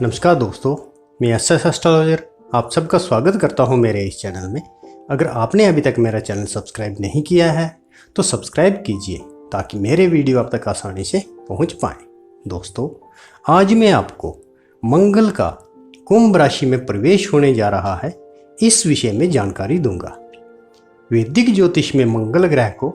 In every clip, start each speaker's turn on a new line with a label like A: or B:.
A: नमस्कार दोस्तों, मैं एसएस एस्ट्रोलॉजर आप सबका स्वागत करता हूं मेरे इस चैनल में। अगर आपने अभी तक मेरा चैनल सब्सक्राइब नहीं किया है तो सब्सक्राइब कीजिए ताकि मेरे वीडियो आप तक आसानी से पहुंच पाएँ। दोस्तों, आज मैं आपको मंगल का कुंभ राशि में प्रवेश होने जा रहा है इस विषय में जानकारी दूंगा। वैदिक ज्योतिष में मंगल ग्रह को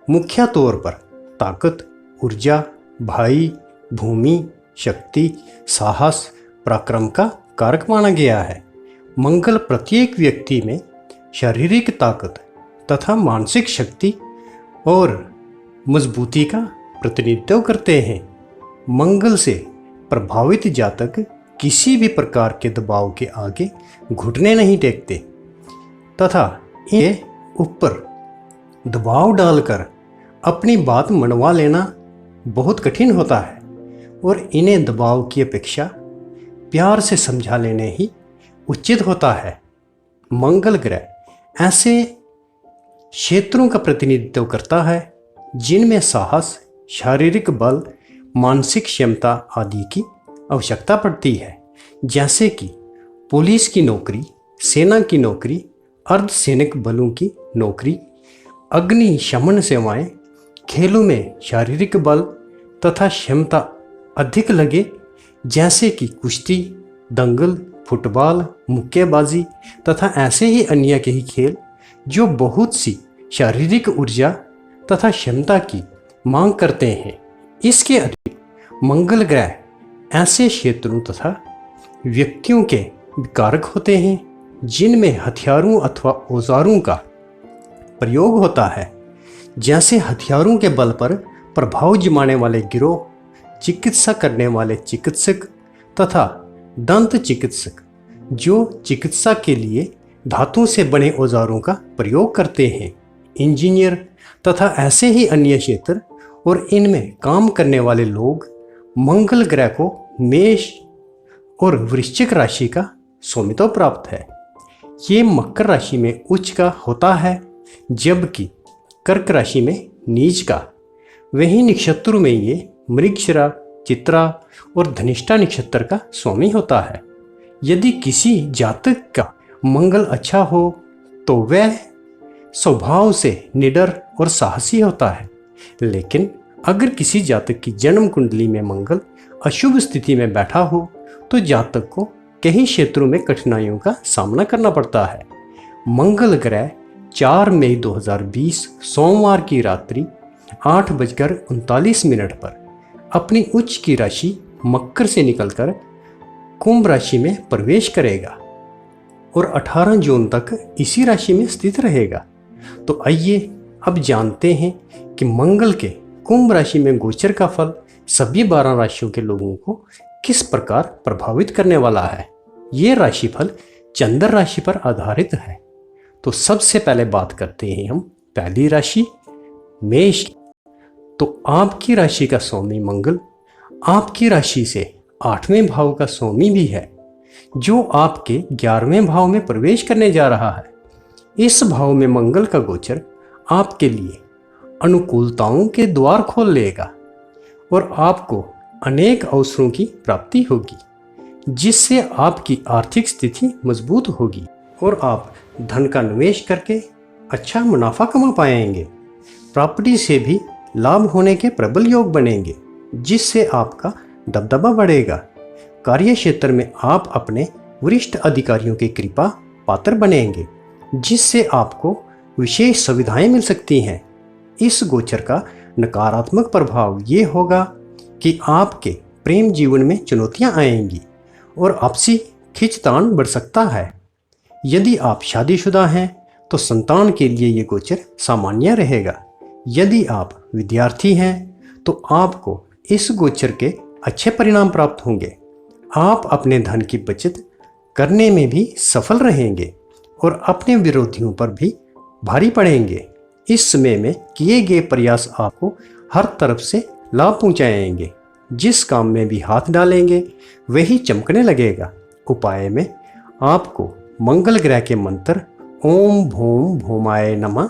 A: मुख्य तौर पर ताकत, ऊर्जा, भाई, भूमि, शक्ति, साहस, पराक्रम का कारक माना गया है। मंगल प्रत्येक व्यक्ति में शारीरिक ताकत तथा मानसिक शक्ति और मजबूती का प्रतिनिधित्व करते हैं। मंगल से प्रभावित जातक किसी भी प्रकार के दबाव के आगे घुटने नहीं टेकते तथा इनके ऊपर दबाव डालकर अपनी बात मनवा लेना बहुत कठिन होता है और इन्हें दबाव की अपेक्षा प्यार से समझा लेने ही उचित होता है। मंगल ग्रह ऐसे क्षेत्रों का प्रतिनिधित्व करता है जिनमें साहस, शारीरिक बल, मानसिक क्षमता आदि की आवश्यकता पड़ती है, जैसे कि पुलिस की नौकरी, सेना की नौकरी, अर्धसैनिक बलों की नौकरी, अग्निशमन सेवाएं, खेलों में शारीरिक बल तथा क्षमता अधिक लगे जैसे कि कुश्ती, दंगल, फुटबॉल, मुक्केबाजी तथा ऐसे ही अन्य के ही खेल जो बहुत सी शारीरिक ऊर्जा तथा क्षमता की मांग करते हैं। इसके अतिरिक्त मंगल ग्रह ऐसे क्षेत्रों तथा व्यक्तियों के कारक होते हैं जिनमें हथियारों अथवा औजारों का प्रयोग होता है, जैसे हथियारों के बल पर प्रभाव जमाने वाले गिरोह, चिकित्सा करने वाले चिकित्सक तथा दंत चिकित्सक जो चिकित्सा के लिए धातु से बने औजारों का प्रयोग करते हैं, इंजीनियर तथा ऐसे ही अन्य क्षेत्र और इनमें काम करने वाले लोग मंगल ग्रह को मेष और वृश्चिक राशि का स्वामित्व प्राप्त है। ये मकर राशि में उच्च का होता है जबकि कर्क राशि में नीच का। वहीं नक्षत्रों में ये मृगशिरा, चित्रा और धनिष्ठा नक्षत्र का स्वामी होता है। यदि किसी जातक का मंगल अच्छा हो तो वह स्वभाव से निडर और साहसी होता है, लेकिन अगर किसी जातक की जन्म कुंडली में मंगल अशुभ स्थिति में बैठा हो तो जातक को कई क्षेत्रों में कठिनाइयों का सामना करना पड़ता है। मंगल ग्रह 4 मई 2020 सोमवार की रात्रि 8:39 पर अपनी उच्च की राशि मकर से निकलकर कुंभ राशि में प्रवेश करेगा और 18 जून तक इसी राशि में स्थित रहेगा। तो आइए अब जानते हैं कि मंगल के कुंभ राशि में गोचर का फल सभी 12 राशियों के लोगों को किस प्रकार प्रभावित करने वाला है। ये राशिफल चंद्र राशि पर आधारित है। तो सबसे पहले बात करते हैं हम पहली राशि मेष। तो आपकी राशि का स्वामी मंगल आपकी राशि से 8वें भाव का स्वामी भी है जो आपके 11वें भाव में प्रवेश करने जा रहा है। इस भाव में मंगल का गोचर आपके लिए अनुकूलताओं के द्वार खोल लेगा और आपको अनेक अवसरों की प्राप्ति होगी जिससे आपकी आर्थिक स्थिति मजबूत होगी और आप धन का निवेश करके अच्छा मुनाफा कमा पाएंगे। प्रॉपर्टी से भी लाभ होने के प्रबल योग बनेंगे जिससे आपका दबदबा बढ़ेगा। कार्य क्षेत्र में आप अपने वरिष्ठ अधिकारियों की कृपा पात्र बनेंगे जिससे आपको विशेष सुविधाएं मिल सकती हैं। इस गोचर का नकारात्मक प्रभाव ये होगा कि आपके प्रेम जीवन में चुनौतियां आएंगी और आपसी खींचतान बढ़ सकता है। यदि आप शादीशुदा हैं तो संतान के लिए ये गोचर सामान्य रहेगा। यदि आप विद्यार्थी हैं तो आपको इस गोचर के अच्छे परिणाम प्राप्त होंगे। आप अपने धन की बचत करने में भी सफल रहेंगे और अपने विरोधियों पर भी भारी पड़ेंगे। इस समय में किए गए प्रयास आपको हर तरफ से लाभ पहुंचाएंगे। जिस काम में भी हाथ डालेंगे वही चमकने लगेगा। उपाय में आपको मंगल ग्रह के मंत्र ओम भूम भूमाय नमः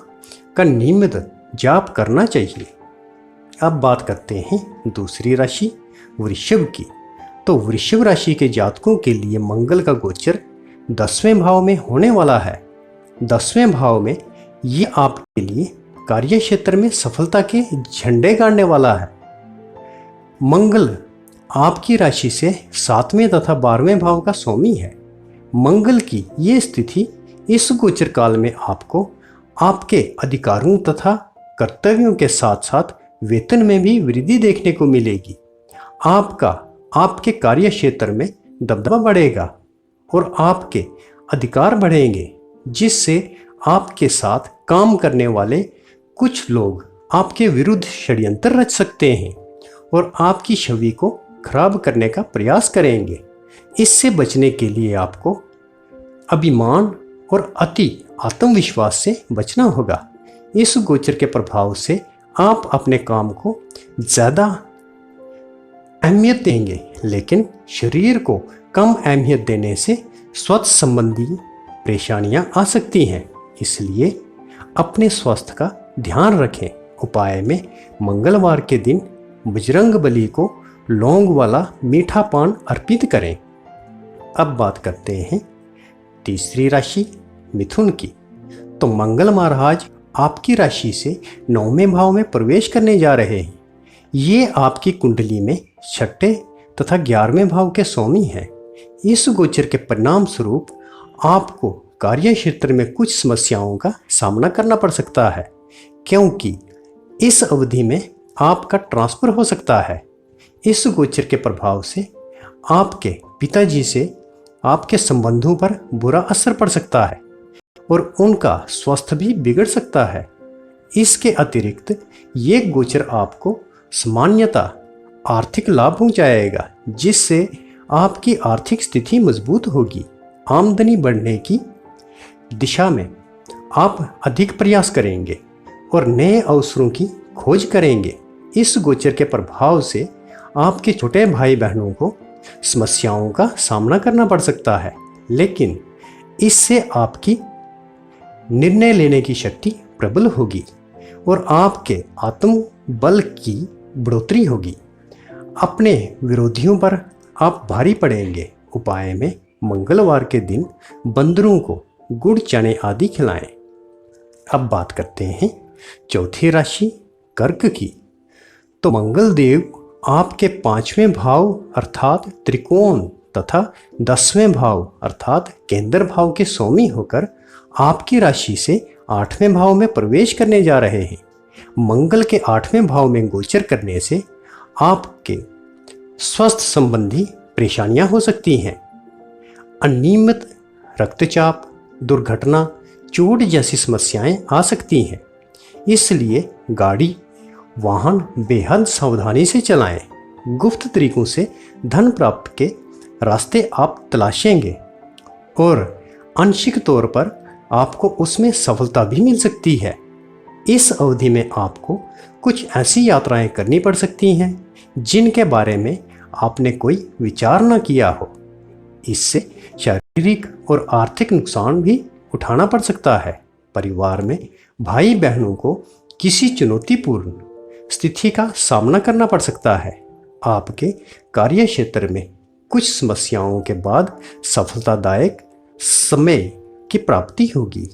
A: का नियमित जाप करना चाहिए। अब बात करते हैं दूसरी राशि वृषभ की। तो वृश्चिक राशि के जातकों के लिए मंगल का गोचर 10वें भाव में होने वाला है। 10वें भाव में ये आपके लिए कार्य क्षेत्र में सफलता के झंडे गाड़ने वाला है। मंगल आपकी राशि से 7वें तथा 12वें भाव का स्वामी है। मंगल की ये स्थिति इस गोचर काल में आपको आपके अधिकारों तथा कर्तव्यों के साथ साथ वेतन में भी वृद्धि देखने को मिलेगी। आपके कार्य क्षेत्र में दबदबा बढ़ेगा और आपके अधिकार बढ़ेंगे, जिससे आपके साथ काम करने वाले कुछ लोग आपके विरुद्ध षड्यंत्र रच सकते हैं और आपकी छवि को खराब करने का प्रयास करेंगे। इससे बचने के लिए आपको अभिमान और अति आत्मविश्वास से बचना होगा। इस गोचर के प्रभाव से आप अपने काम को ज़्यादा अहमियत देंगे, लेकिन शरीर को कम अहमियत देने से स्वास्थ्य संबंधी परेशानियां आ सकती हैं। इसलिए अपने स्वास्थ्य का ध्यान रखें। उपाय में मंगलवार के दिन बजरंग बली को लौंग वाला मीठा पान अर्पित करें। अब बात करते हैं तीसरी राशि मिथुन की। तो मंगल महाराज आपकी राशि से 9वें भाव में प्रवेश करने जा रहे हैं। ये आपकी कुंडली में 6ठे तथा 11वें भाव के स्वामी हैं। इस गोचर के परिणाम स्वरूप आपको कार्य क्षेत्र में कुछ समस्याओं का सामना करना पड़ सकता है, क्योंकि इस अवधि में आपका ट्रांसफर हो सकता है। इस गोचर के प्रभाव से आपके पिताजी से आपके संबंधों पर बुरा असर पड़ सकता है और उनका स्वास्थ्य भी बिगड़ सकता है। इसके अतिरिक्त ये गोचर आपको सामान्यतः आर्थिक लाभ पहुंचाएगा, जिससे आपकी आर्थिक स्थिति मजबूत होगी। आमदनी बढ़ने की दिशा में आप अधिक प्रयास करेंगे और नए अवसरों की खोज करेंगे। इस गोचर के प्रभाव से आपके छोटे भाई बहनों को समस्याओं का सामना करना पड़ सकता है, लेकिन इससे आपकी निर्णय लेने की शक्ति प्रबल होगी और आपके आत्म बल की बढ़ोतरी होगी। अपने विरोधियों पर आप भारी पड़ेंगे। उपाय में मंगलवार के दिन बंदरों को गुड़ चने आदि खिलाएं। अब बात करते हैं चौथी राशि कर्क की। तो मंगल देव आपके 5वें भाव अर्थात त्रिकोण तथा 10वें भाव अर्थात केंद्र भाव के स्वामी होकर आपकी राशि से 8वें भाव में प्रवेश करने जा रहे हैं। मंगल के 8वें भाव में गोचर करने से आपके स्वास्थ्य संबंधी परेशानियां हो सकती हैं। अनियमित रक्तचाप, दुर्घटना, चोट जैसी समस्याएं आ सकती हैं। इसलिए गाड़ी वाहन बेहद सावधानी से चलाएं। गुप्त तरीकों से धन प्राप्त के रास्ते आप तलाशेंगे और आंशिक तौर पर आपको उसमें सफलता भी मिल सकती है। इस अवधि में आपको कुछ ऐसी यात्राएं करनी पड़ सकती हैं जिनके बारे में आपने कोई विचार न किया हो। इससे शारीरिक और आर्थिक नुकसान भी उठाना पड़ सकता है। परिवार में भाई बहनों को किसी चुनौतीपूर्ण स्थिति का सामना करना पड़ सकता है। आपके कार्य क्षेत्र में कुछ समस्याओं के बाद सफलतादायक समय की प्राप्ति होगी।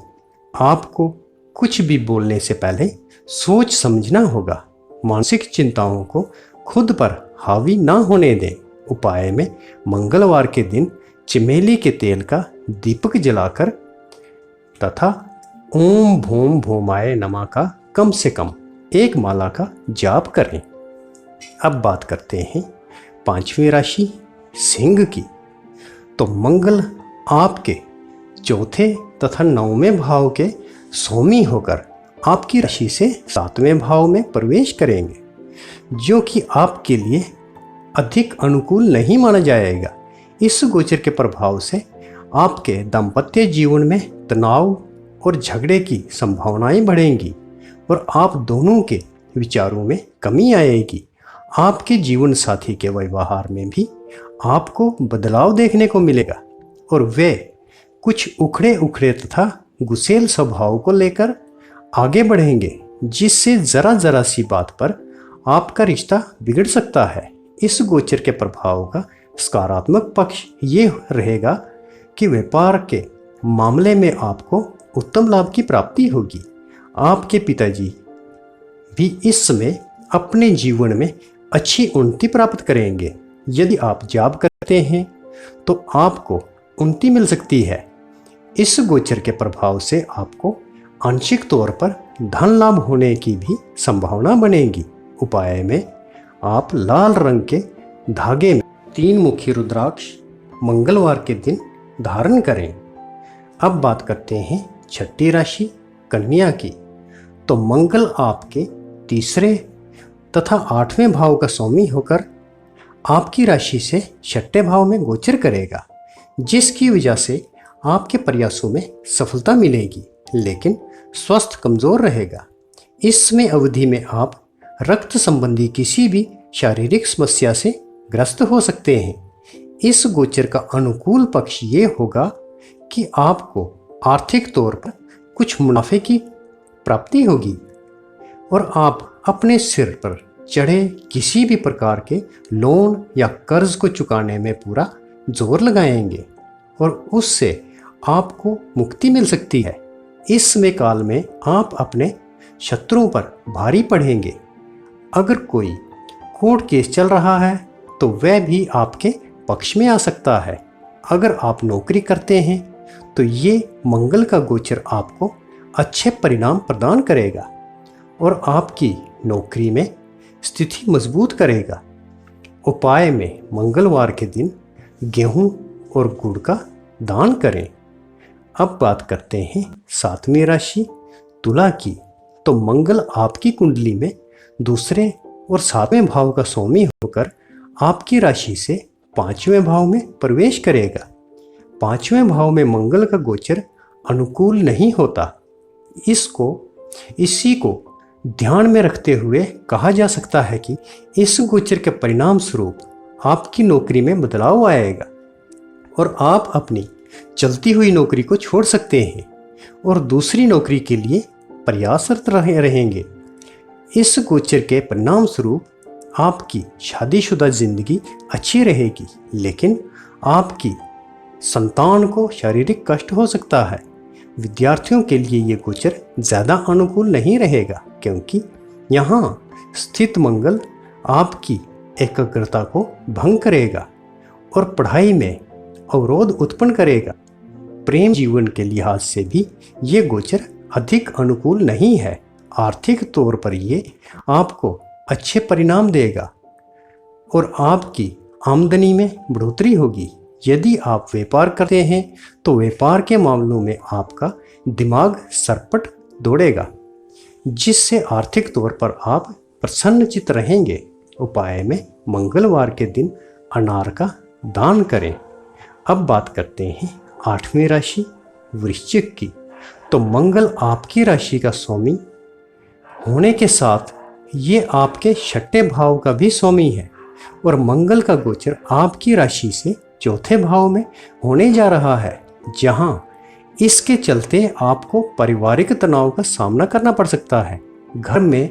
A: आपको कुछ भी बोलने से पहले सोच समझना होगा। मानसिक चिंताओं को खुद पर हावी ना होने दें। उपाय में मंगलवार के दिन चमेली के तेल का दीपक जलाकर तथा ओम भूम भूमाय नमः का कम से कम 1 माला का जाप करें। अब बात करते हैं 5वीं राशि सिंह की। तो मंगल आपके 4थे तथा 9वें भाव के स्वामी होकर आपकी राशि से 7वें भाव में प्रवेश करेंगे, जो कि आपके लिए अधिक अनुकूल नहीं माना जाएगा। इस गोचर के प्रभाव से आपके दाम्पत्य जीवन में तनाव और झगड़े की संभावनाएं बढ़ेंगी और आप दोनों के विचारों में कमी आएगी। आपके जीवन साथी के व्यवहार में भी आपको बदलाव देखने को मिलेगा और वे कुछ उखड़े उखड़े तथा गुस्सेल स्वभाव को लेकर आगे बढ़ेंगे, जिससे जरा सी बात पर आपका रिश्ता बिगड़ सकता है। इस गोचर के प्रभाव का सकारात्मक पक्ष ये रहेगा कि व्यापार के मामले में आपको उत्तम लाभ की प्राप्ति होगी। आपके पिताजी भी इस समय अपने जीवन में अच्छी उन्नति प्राप्त करेंगे। यदि आप जॉब करते हैं तो आपको उन्नति मिल सकती है। इस गोचर के प्रभाव से आपको आंशिक तौर पर धन लाभ होने की भी संभावना बनेगी। उपाय में आप लाल रंग के धागे में 3 मुखी रुद्राक्ष मंगलवार के दिन धारण करें। अब बात करते हैं छठी राशि कन्या की। तो मंगल आपके तीसरे तथा 8वें भाव का स्वामी होकर आपकी राशि से 6ठे भाव में गोचर करेगा, जिसकी वजह से आपके प्रयासों में सफलता मिलेगी, लेकिन स्वास्थ्य कमजोर रहेगा। इस समय अवधि में आप रक्त संबंधी किसी भी शारीरिक समस्या से ग्रस्त हो सकते हैं। इस गोचर का अनुकूल पक्ष ये होगा कि आपको आर्थिक तौर पर कुछ मुनाफे की प्राप्ति होगी और आप अपने सिर पर चढ़े किसी भी प्रकार के लोन या कर्ज को चुकाने में पूरा जोर लगाएंगे और उससे आपको मुक्ति मिल सकती है। इस समय काल में आप अपने शत्रुओं पर भारी पड़ेंगे। अगर कोई कोर्ट केस चल रहा है तो वह भी आपके पक्ष में आ सकता है। अगर आप नौकरी करते हैं तो ये मंगल का गोचर आपको अच्छे परिणाम प्रदान करेगा और आपकी नौकरी में स्थिति मजबूत करेगा। उपाय में मंगलवार के दिन गेहूं और गुड़ का दान करें। अब बात करते हैं 7वीं राशि तुला की। तो मंगल आपकी कुंडली में दूसरे और 7वें भाव का स्वामी होकर आपकी राशि से 5वें भाव में प्रवेश करेगा। 5वें भाव में मंगल का गोचर अनुकूल नहीं होता। इसी को ध्यान में रखते हुए कहा जा सकता है कि इस गोचर के परिणाम स्वरूप आपकी नौकरी में बदलाव आएगा और आप अपनी चलती हुई नौकरी को छोड़ सकते हैं और दूसरी नौकरी के लिए प्रयासरत रहेंगे। इस गोचर के परिणाम स्वरूप आपकी शादीशुदा जिंदगी अच्छी रहेगी, लेकिन आपकी संतान को शारीरिक कष्ट हो सकता है। विद्यार्थियों के लिए ये गोचर ज़्यादा अनुकूल नहीं रहेगा, क्योंकि यहाँ स्थित मंगल आपकी एकाग्रता को भंग करेगा और पढ़ाई में अवरोध उत्पन्न करेगा। प्रेम जीवन के लिहाज से भी ये गोचर अधिक अनुकूल नहीं है। आर्थिक तौर पर ये आपको अच्छे परिणाम देगा और आपकी आमदनी में बढ़ोतरी होगी। यदि आप व्यापार करते हैं तो व्यापार के मामलों में आपका दिमाग सरपट दौड़ेगा, जिससे आर्थिक तौर पर आप प्रसन्नचित्त रहेंगे। उपाय में मंगलवार के दिन अनार का दान करें। अब बात करते हैं 8वीं राशि वृश्चिक की। तो मंगल आपकी राशि का स्वामी होने के साथ ये आपके 6ठे भाव का भी स्वामी है और मंगल का गोचर आपकी राशि से 4थे भाव में होने जा रहा है, जहां इसके चलते आपको पारिवारिक तनाव का सामना करना पड़ सकता है। घर में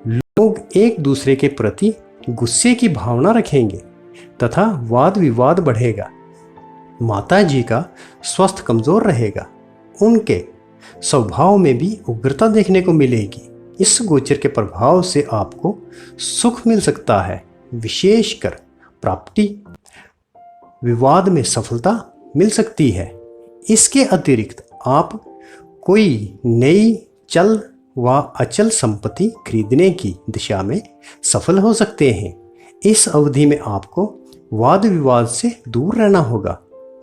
A: लोग एक दूसरे के प्रति गुस्से की भावना रखेंगे तथा वाद विवाद बढ़ेगा। माता जी का स्वास्थ्य कमजोर रहेगा। उनके स्वभाव में भी उग्रता देखने को मिलेगी। इस गोचर के प्रभाव से आपको सुख मिल सकता है, विशेषकर प्रॉपर्टी विवाद में सफलता मिल सकती है। इसके अतिरिक्त आप कोई नई चल व अचल संपत्ति खरीदने की दिशा में सफल हो सकते हैं। इस अवधि में आपको वाद विवाद से दूर रहना होगा।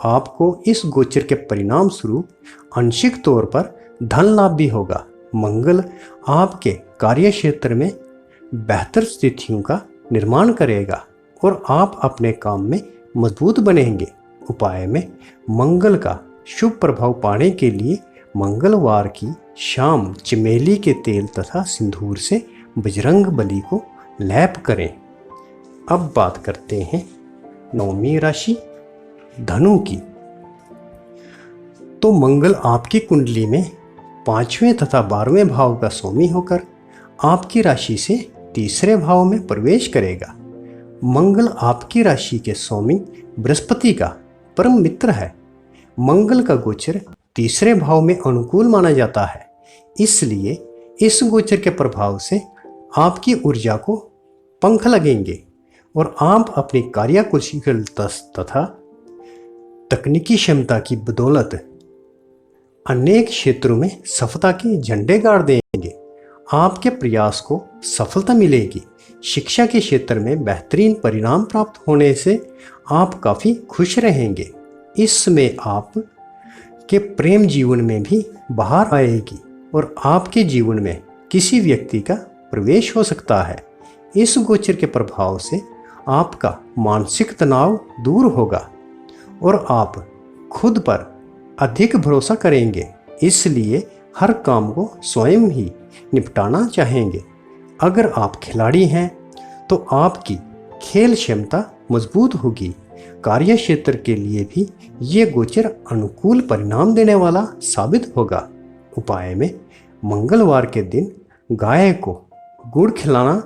A: आपको इस गोचर के परिणाम स्वरूप आंशिक तौर पर धन लाभ भी होगा। मंगल आपके कार्य क्षेत्र में बेहतर स्थितियों का निर्माण करेगा और आप अपने काम में मजबूत बनेंगे। उपाय में मंगल का शुभ प्रभाव पाने के लिए मंगलवार की शाम चमेली के तेल तथा सिंदूर से बजरंग बली को लेप करें। अब बात करते हैं 9वीं राशि धनु की। तो मंगल आपकी कुंडली में 5वें तथा 12वें भाव का स्वामी होकर आपकी राशि से 3रे भाव में प्रवेश करेगा। मंगल आपकी राशि के स्वामी बृहस्पति का परम मित्र है। मंगल का गोचर तीसरे भाव में अनुकूल माना जाता है, इसलिए इस गोचर के प्रभाव से आपकी ऊर्जा को पंख लगेंगे और आप अपनी कार्यकुशलता तथा तकनीकी क्षमता की बदौलत अनेक क्षेत्रों में सफलता के झंडे गाड़ देंगे। आपके प्रयास को सफलता मिलेगी। शिक्षा के क्षेत्र में बेहतरीन परिणाम प्राप्त होने से आप काफ़ी खुश रहेंगे। इस समय आप के प्रेम जीवन में भी बहार आएगी और आपके जीवन में किसी व्यक्ति का प्रवेश हो सकता है। इस गोचर के प्रभाव से आपका मानसिक तनाव दूर होगा और आप खुद पर अधिक भरोसा करेंगे, इसलिए हर काम को स्वयं ही निपटाना चाहेंगे। अगर आप खिलाड़ी हैं तो आपकी खेल क्षमता मजबूत होगी। कार्य क्षेत्र के लिए भी ये गोचर अनुकूल परिणाम देने वाला साबित होगा। उपाय में मंगलवार के दिन गाय को गुड़ खिलाना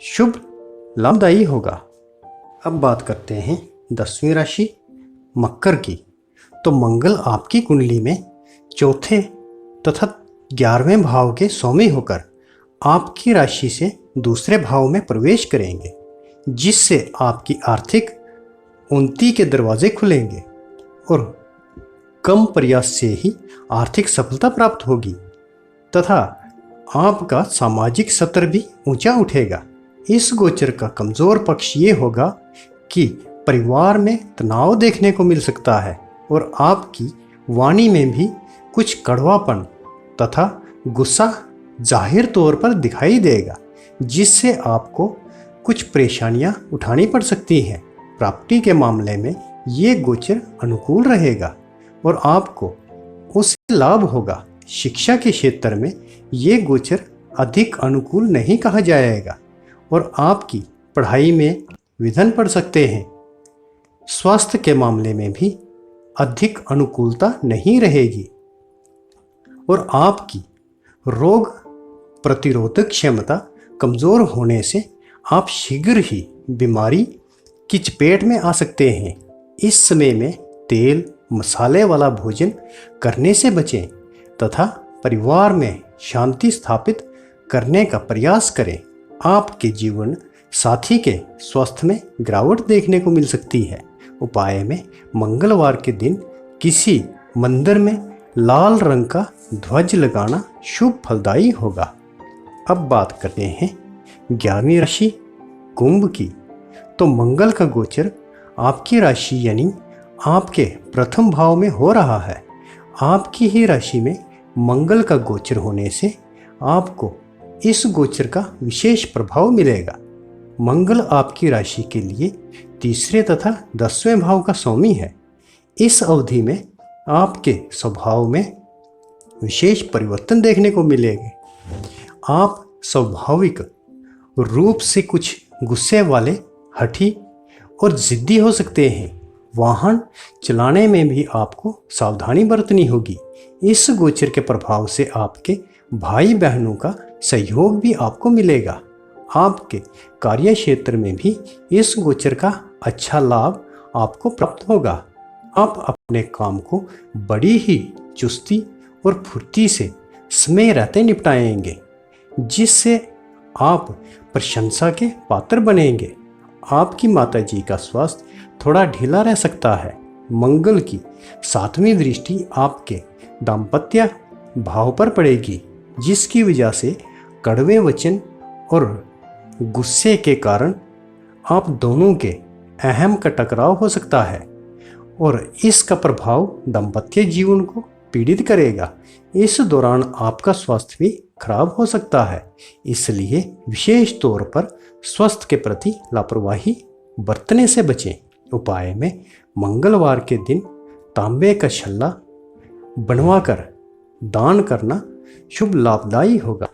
A: शुभ लाभदायी होगा। अब बात करते हैं 10वीं राशि मकर की। तो मंगल आपकी कुंडली में चौथे तथा 11वें भाव के स्वामी होकर आपकी राशि से दूसरे भाव में प्रवेश करेंगे, जिससे आपकी आर्थिक उन्नति के दरवाजे खुलेंगे और कम प्रयास से ही आर्थिक सफलता प्राप्त होगी तथा आपका सामाजिक स्तर भी ऊंचा उठेगा। इस गोचर का कमजोर पक्ष ये होगा कि परिवार में तनाव देखने को मिल सकता है और आपकी वाणी में भी कुछ कड़वापन तथा गुस्सा जाहिर तौर पर दिखाई देगा, जिससे आपको कुछ परेशानियां उठानी पड़ सकती हैं। प्राप्ति के मामले में ये गोचर अनुकूल रहेगा और आपको उससे लाभ होगा। शिक्षा के क्षेत्र में ये गोचर अधिक अनुकूल नहीं कहा जाएगा और आपकी पढ़ाई में विघ्न पड़ सकते हैं। स्वास्थ्य के मामले में भी अधिक अनुकूलता नहीं रहेगी और आपकी रोग प्रतिरोधक क्षमता कमज़ोर होने से आप शीघ्र ही बीमारी की चपेट में आ सकते हैं। इस समय में तेल मसाले वाला भोजन करने से बचें तथा परिवार में शांति स्थापित करने का प्रयास करें। आपके जीवन साथी के स्वास्थ्य में गिरावट देखने को मिल सकती है। उपाय में मंगलवार के दिन किसी मंदिर में लाल रंग का ध्वज लगाना शुभ फलदायी होगा। अब बात करते हैं 11वीं राशि कुंभ की। तो मंगल का गोचर आपकी राशि यानी आपके प्रथम भाव में हो रहा है। आपकी ही राशि में मंगल का गोचर होने से आपको इस गोचर का विशेष प्रभाव मिलेगा। मंगल आपकी राशि के लिए तीसरे तथा 10वें भाव का स्वामी है। इस अवधि में आपके स्वभाव में विशेष परिवर्तन देखने को मिलेंगे। आप स्वाभाविक रूप से कुछ गुस्से वाले, हठी और जिद्दी हो सकते हैं। वाहन चलाने में भी आपको सावधानी बरतनी होगी। इस गोचर के प्रभाव से आपके भाई बहनों का सहयोग भी आपको मिलेगा। आपके कार्य क्षेत्र में भी इस गोचर का अच्छा लाभ आपको प्राप्त होगा। आप अपने काम को बड़ी ही चुस्ती और फुर्ती से समय रहते निपटाएंगे, जिससे आप प्रशंसा के पात्र बनेंगे। आपकी माताजी का स्वास्थ्य थोड़ा ढीला रह सकता है। मंगल की 7वीं दृष्टि आपके दाम्पत्य भाव पर पड़ेगी, जिसकी वजह से कड़वे वचन और गुस्से के कारण आप दोनों के अहम का टकराव हो सकता है और इसका प्रभाव दाम्पत्य जीवन को पीड़ित करेगा। इस दौरान आपका स्वास्थ्य भी खराब हो सकता है, इसलिए विशेष तौर पर स्वास्थ्य के प्रति लापरवाही बरतने से बचें। उपाय में मंगलवार के दिन तांबे का छल्ला बनवाकर दान करना शुभ लाभदायी होगा।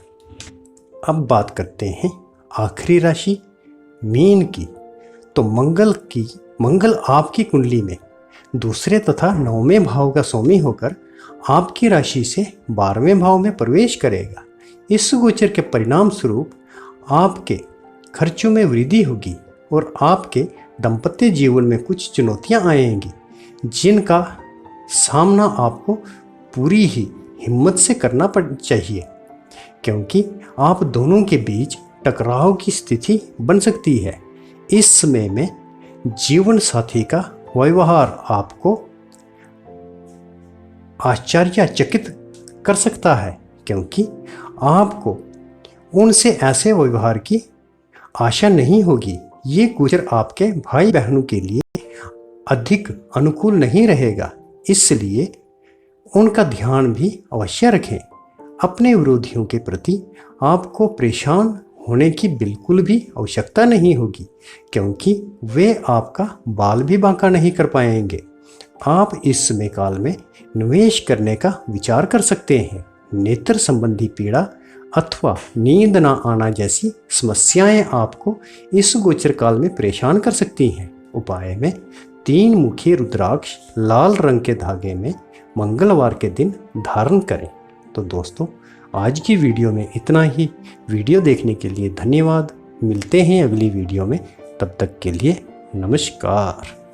A: अब बात करते हैं आखिरी राशि मीन की। तो मंगल आपकी कुंडली में दूसरे तथा 9वें भाव का स्वामी होकर आपकी राशि से 12वें भाव में प्रवेश करेगा। इस गोचर के परिणाम स्वरूप आपके खर्चों में वृद्धि होगी। और आपके दाम्पत्य जीवन में कुछ चुनौतियां आएंगी जिनका सामना आपको पूरी ही हिम्मत से करना चाहिए, क्योंकि आप दोनों के बीच टकराव की स्थिति बन सकती है। इस समय में जीवन साथी का व्यवहार आपको आश्चर्यचकित कर सकता है, क्योंकि आपको उनसे ऐसे व्यवहार की आशा नहीं होगी। ये गोचर आपके भाई बहनों के लिए अधिक अनुकूल नहीं रहेगा, इसलिए उनका ध्यान भी अवश्य रखें। अपने विरोधियों के प्रति आपको परेशान होने की बिल्कुल भी आवश्यकता नहीं होगी, क्योंकि वे आपका बाल भी बांका नहीं कर पाएंगे। आप इस समय काल में निवेश करने का विचार कर सकते हैं। नेत्र संबंधी पीड़ा अथवा नींद न आना जैसी समस्याएं आपको इस गोचर काल में परेशान कर सकती हैं। उपाय में 3 मुखी रुद्राक्ष लाल रंग के धागे में मंगलवार के दिन धारण करें। तो दोस्तों, आज की वीडियो में इतना ही। वीडियो देखने के लिए धन्यवाद। मिलते हैं अगली वीडियो में, तब तक के लिए नमस्कार।